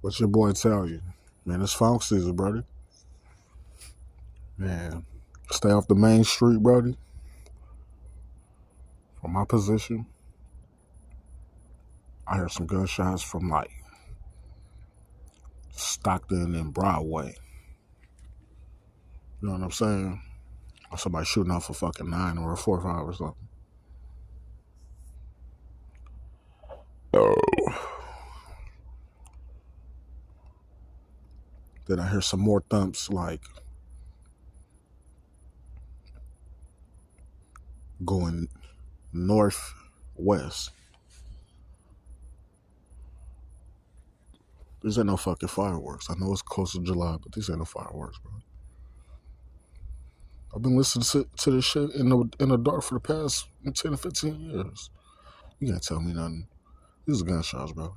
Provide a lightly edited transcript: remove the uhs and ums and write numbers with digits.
What's your boy tell you? Man, it's funk season, brody. Man, stay off the main street, brody. From my position, I heard some gunshots from like Stockton and Broadway. You know what I'm saying? Or somebody shooting off a fucking 9 or a 4-5 or something. Oh. Then I hear some more thumps like going northwest. These ain't no fucking fireworks. I know it's close to July, but these ain't no fireworks, bro. I've been listening to this shit in the dark for the past 10 to 15 years. You can't tell me nothing. These are gunshots, bro.